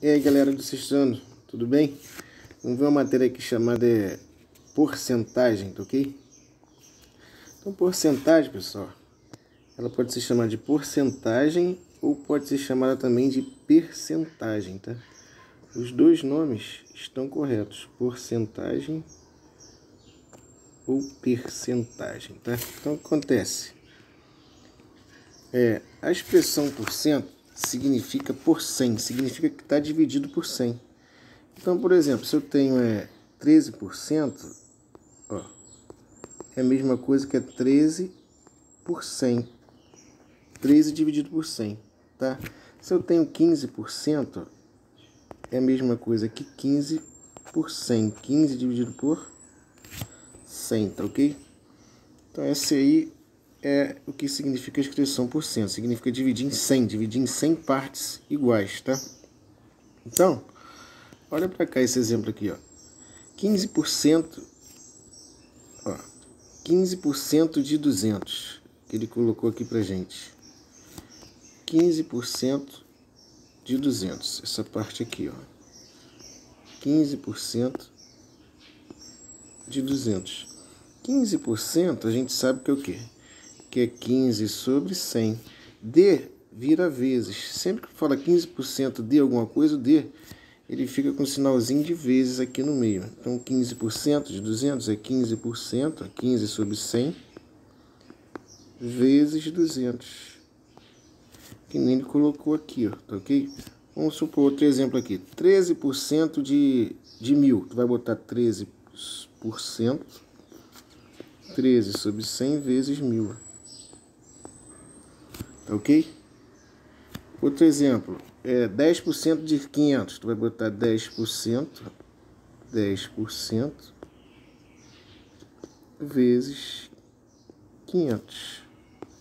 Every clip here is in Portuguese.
E aí, galera do sexto ano, tudo bem? Vamos ver uma matéria aqui chamada porcentagem, tá ok? Então, porcentagem, pessoal, ela pode ser chamada de porcentagem ou pode ser chamada também de percentagem, tá? Os dois nomes estão corretos, porcentagem ou percentagem, tá? Então, o que acontece? A expressão por cento significa por 100, significa que está dividido por 100. Então, por exemplo, se eu tenho 13%, ó, é a mesma coisa que 13 por 100. 13 dividido por 100, tá? Se eu tenho 15%, é a mesma coisa que 15 por 100. 15 dividido por 100, tá ok? Então, esse aí é o que significa a expressão por cento. Significa dividir em 100 partes iguais, tá? Então, olha para cá esse exemplo aqui, ó. 15%, ó, 15% de 200, que ele colocou aqui pra gente. 15% de 200, essa parte aqui, ó. 15% de 200. 15% a gente sabe que é o quê? Que é 15 sobre 100. D vira vezes. Sempre que fala 15% de alguma coisa, o D ele fica com um sinalzinho de vezes aqui no meio. Então, 15% de 200 é 15%, 15 sobre 100, vezes 200. Que nem ele colocou aqui, ó, tá ok? Vamos supor outro exemplo aqui. 13% de 1000. Tu vai botar 13%, 13 sobre 100 vezes 1000. Tá ok? Outro exemplo, 10% de 500, tu vai botar 10% vezes 500.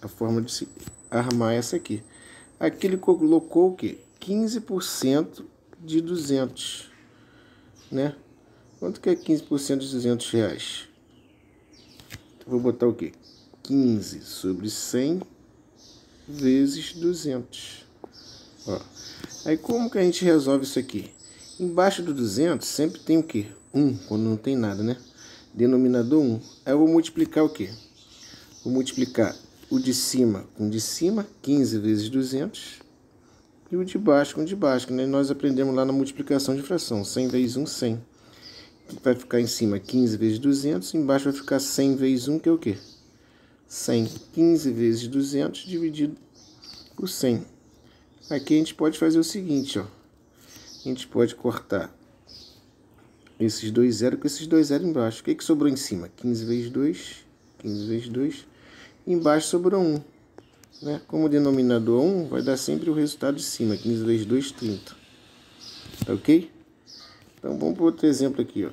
A forma de se armar essa aqui. Aqui ele colocou o quê? 15% de 200, né? Quanto que é 15% de 200 reais? Então, vou botar o quê? 15 sobre 100 vezes 200. Ó. Aí como que a gente resolve isso aqui? Embaixo do 200 sempre tem o quê? 1, quando não tem nada, né? Denominador 1. Aí eu vou multiplicar o quê? Vou multiplicar o de cima com o de cima, 15 vezes 200. E o de baixo com o de baixo, que nós aprendemos lá na multiplicação de fração. 100 vezes 1, 100. Vai ficar em cima 15 vezes 200. Embaixo vai ficar 100 vezes 1, que é o quê? 100. 15 vezes 200 dividido por 100. Aqui a gente pode fazer o seguinte, ó. A gente pode cortar esses dois zeros com esses dois zeros embaixo. O que sobrou em cima? 15 vezes 2. 15 vezes 2. Embaixo sobrou 1. Né? Como o denominador 1, vai dar sempre o resultado de cima. 15 vezes 2, 30. Tá ok? Então vamos para outro exemplo aqui, ó.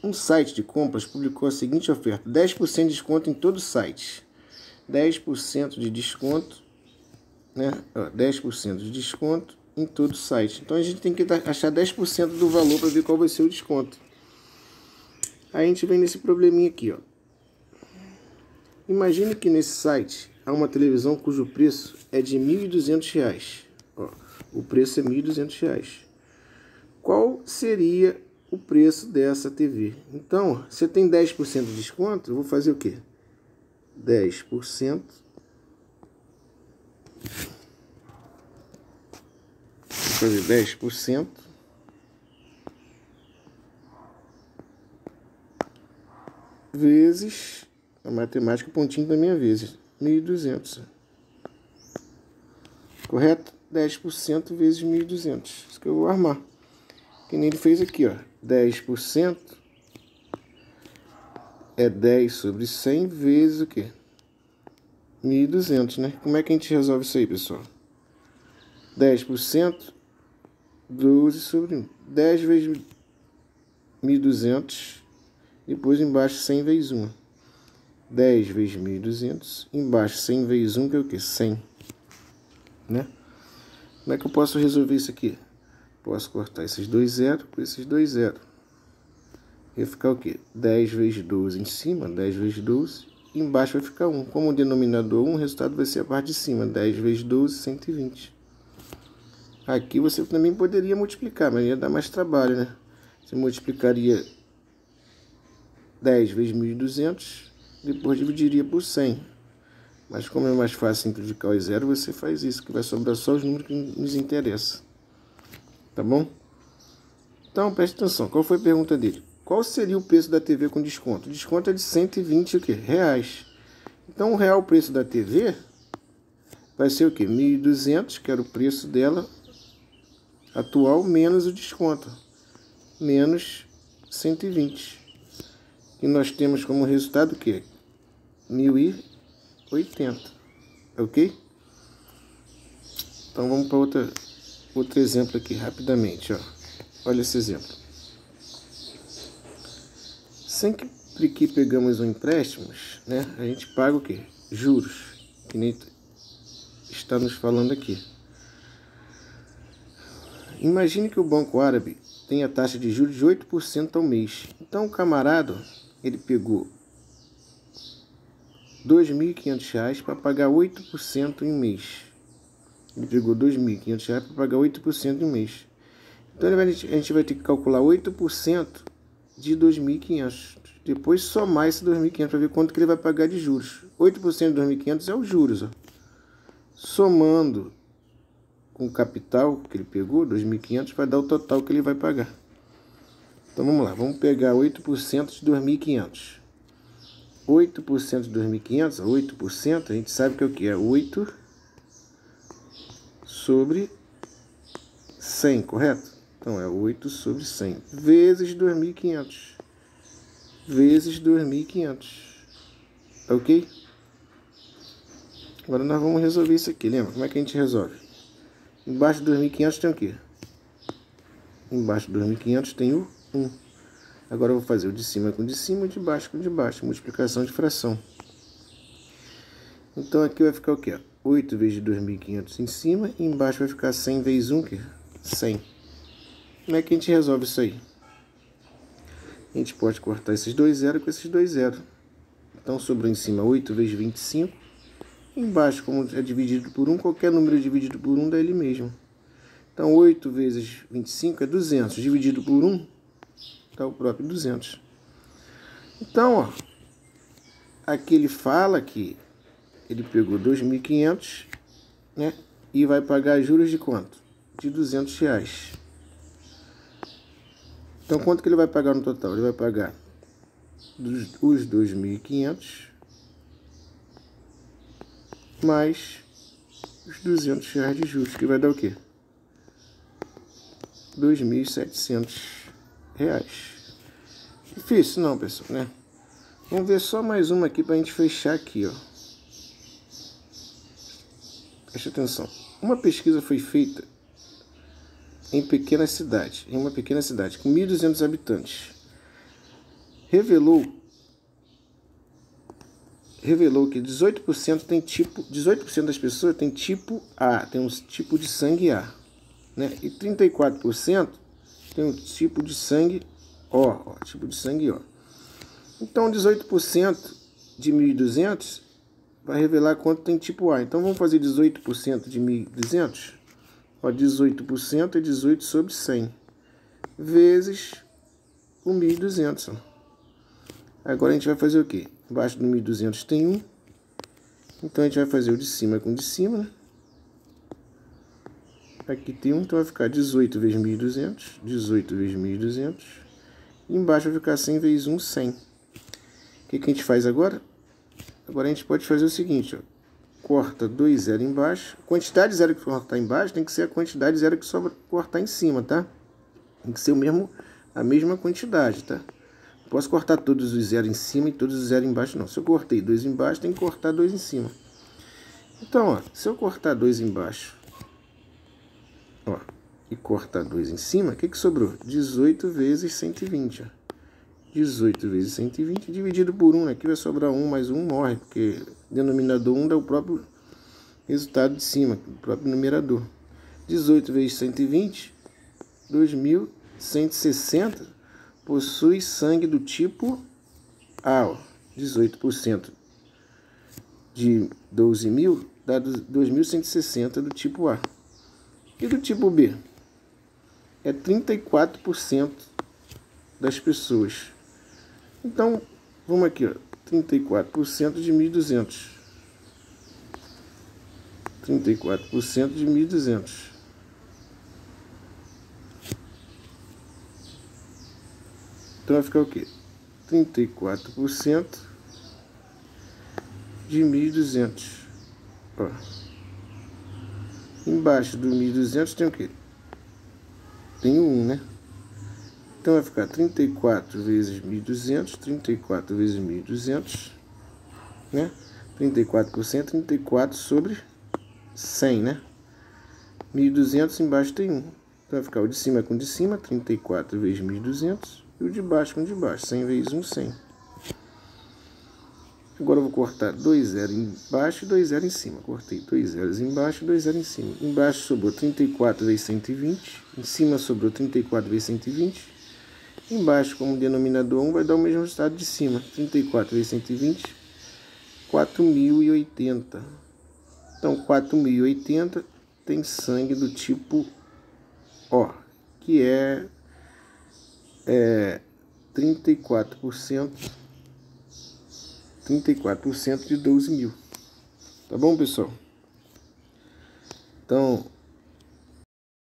Um site de compras publicou a seguinte oferta. 10% de desconto em todo o site. 10% de desconto, né? 10% de desconto em todo o site. Então a gente tem que achar 10% do valor para ver qual vai ser o desconto. Aí a gente vem nesse probleminha aqui, ó. Imagine que nesse site há uma televisão cujo preço é de R$ 1.200. Ó, o preço é R$ 1.200. Qual seria o preço dessa TV? Então, você tem 10% de desconto, eu vou fazer o quê? 10%. Vou fazer 10% vezes, a matemática pontinho da minha vez, 1.200. Correto? 10% vezes 1.200. Isso que eu vou armar. Que nem ele fez aqui, ó. 10% é 10 sobre 100 vezes o quê? 1.200, né? Como é que a gente resolve isso aí, pessoal? 10%, 12 sobre 1. 10 vezes 1.200, depois embaixo 100 vezes 1. 10 vezes 1.200, embaixo 100 vezes 1, que é o quê? 100. Né? Como é que eu posso resolver isso aqui? Posso cortar esses dois zeros com esses dois zeros. Vai ficar o quê? 10 vezes 12 em cima, 10 vezes 12. E embaixo vai ficar 1. Como o denominador 1, o resultado vai ser a parte de cima. 10 vezes 12, 120. Aqui você também poderia multiplicar, mas ia dar mais trabalho, né? Você multiplicaria 10 vezes 1.200, depois dividiria por 100. Mas como é mais fácil simplificar os zeros, você faz isso, que vai sobrar só os números que nos interessam. Tá bom? Então, preste atenção. Qual foi a pergunta dele? Qual seria o preço da TV com desconto? O desconto é de 120 o quê? Reais. Então, o real preço da TV vai ser o quê? 1.200, que era o preço dela atual, menos o desconto. Menos 120. E nós temos como resultado o quê? 1.080. Ok? Então, vamos para outro exemplo aqui, rapidamente. Ó. Olha esse exemplo. Sempre que pegamos um empréstimo, né, a gente paga o quê? Juros, que nem está nos falando aqui. Imagine que o Banco Árabe tem a taxa de juros de 8% ao mês. Então o camarada, ele pegou R$2.500 para pagar 8% em um mês. Ele pegou R$2.500 para pagar 8% em um mês. Então a gente vai ter que calcular 8% de 2.500. Depois somar esse 2.500 para ver quanto que ele vai pagar de juros. 8% de 2.500 é os juros. Ó. Somando com o capital que ele pegou, 2.500, vai dar o total que ele vai pagar. Então vamos lá, vamos pegar 8% de 2.500. 8% de 2.500, 8%, a gente sabe que é o que? É 8 sobre 100, correto? Então é 8 sobre 100 vezes 2.500. Vezes 2.500. Tá ok? Agora nós vamos resolver isso aqui, lembra? Como é que a gente resolve? Embaixo de 2.500 tem o quê? Embaixo de 2.500 tem o 1. Agora eu vou fazer o de cima com o de cima e o de baixo com o de baixo. Multiplicação de fração. Então aqui vai ficar o quê? 8 vezes 2.500 em cima e embaixo vai ficar 100 vezes 1, que 100. Como é que a gente resolve isso aí? A gente pode cortar esses dois zeros com esses dois zeros. Então sobrou em cima 8 vezes 25. Embaixo, como é dividido por 1, qualquer número dividido por 1 dá ele mesmo. Então 8 vezes 25 é 200. Dividido por 1 dá o próprio 200. Então, ó, aqui ele fala que ele pegou 2.500, né? E vai pagar juros de quanto? De R$200. Então, quanto que ele vai pagar no total? Ele vai pagar os 2.500 mais os R$200 de juros, que vai dar o quê? R$2.700. Difícil não, pessoal, né? Vamos ver só mais uma aqui para a gente fechar aqui, ó. Preste atenção. Uma pesquisa foi feita em uma pequena cidade com 1.200 habitantes. Revelou que 18% das pessoas tem tipo A, tem um tipo de sangue A, né? E 34% tem um tipo de sangue O, tipo de sangue O. Então 18% de 1.200 vai revelar quanto tem tipo A. Então vamos fazer 18% de 1.200. 18% é 18 sobre 100 vezes o 1.200. Agora a gente vai fazer o quê? Embaixo do 1.200 tem 1. Então a gente vai fazer o de cima com o de cima, né? Aqui tem 1, então vai ficar 18 vezes 1.200. 18 vezes 1.200. E embaixo vai ficar 100 vezes 1, 100. O que a gente faz agora? Agora a gente pode fazer o seguinte, ó. Corta 2 zeros embaixo. A quantidade de zero que cortar embaixo tem que ser a quantidade de zero que sobra cortar em cima, tá? Tem que ser a mesma quantidade, tá? Não posso cortar todos os zeros em cima e todos os zeros embaixo, não. Se eu cortei 2 embaixo, tem que cortar 2 em cima. Então, ó, se eu cortar 2 embaixo, ó, e cortar 2 em cima, o que sobrou? 18 vezes 120, ó. 18 vezes 120 dividido por 1. Aqui vai sobrar 1, mais 1 morre, porque denominador 1 dá o próprio resultado de cima, o próprio numerador. 18 vezes 120, 2.160 possui sangue do tipo A. Ó. 18% de 12.000 dá 2.160 do tipo A. E do tipo B? É 34% das pessoas. Então, vamos aqui, ó, 34% de 1.200. 34% de 1.200. Então vai ficar o quê? 34% de 1.200. Ó. Embaixo do 1.200 tem o quê? Tem o 1, né? Então vai ficar 34 vezes 1.200, 34 vezes 1.200, né? 34%, 34 sobre 100, né? 1.200 embaixo tem 1. Então vai ficar o de cima com o de cima, 34 vezes 1.200, e o de baixo com o de baixo, 100 vezes 1, 100. Agora eu vou cortar 2 zeros embaixo e 2 zeros em cima. Cortei 2 zeros embaixo e 2 zeros em cima. Embaixo sobrou 34 vezes 120. Em cima sobrou 34 vezes 120. Embaixo, como denominador 1, vai dar o mesmo resultado de cima. 34 vezes 120, 4.080. Então, 4.080 tem sangue do tipo O, que é 34% de 12.000. Tá bom, pessoal? Então,